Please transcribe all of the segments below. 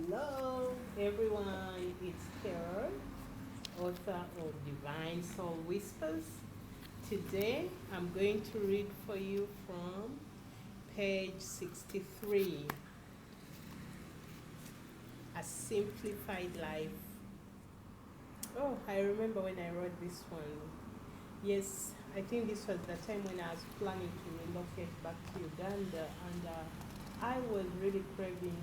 Hello, everyone. It's Keroy, author of Divine Soul Whispers. Today, I'm going to read for you from page 63, A Simplified Life. Oh, I remember when I wrote this one. Yes, I think this was the time when I was planning to relocate back to Uganda, and I was really craving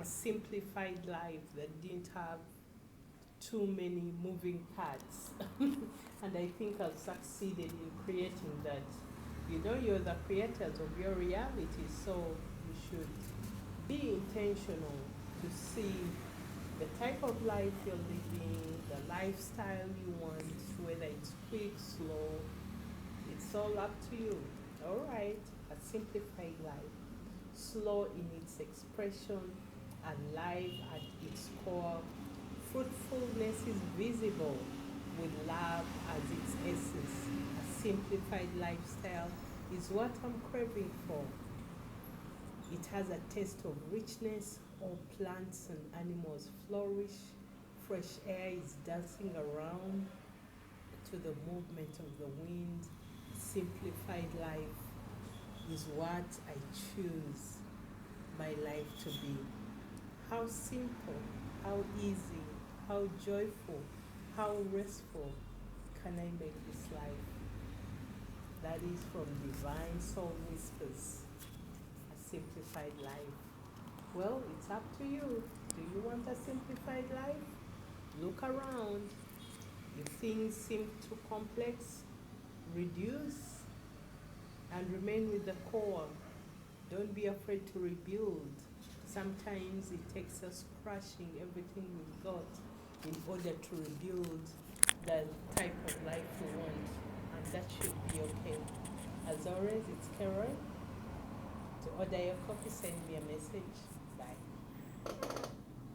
a simplified life that didn't have too many moving parts. And I think I've succeeded in creating that. You know, you're the creators of your reality, so you should be intentional to see the type of life you're living, the lifestyle you want, whether it's quick, slow, it's all up to you. All right, a simplified life, slow in its expression, alive at its core. Fruitfulness is visible with love as its essence. A simplified lifestyle is what I'm craving for. It has a taste of richness. All plants and animals flourish. Fresh air is dancing around to the movement of the wind. Simplified life is what I choose my life to be. How simple, how easy, how joyful, how restful can I make this life? That is from Divine Soul Whispers, A Simplified Life. Well, it's up to you. Do you want a simplified life? Look around. If things seem too complex, reduce and remain with the core. Don't be afraid to rebuild. Sometimes it takes us crushing everything we've got in order to rebuild the type of life we want, and that should be okay. As always, it's Keroy. To order your coffee, send me a message.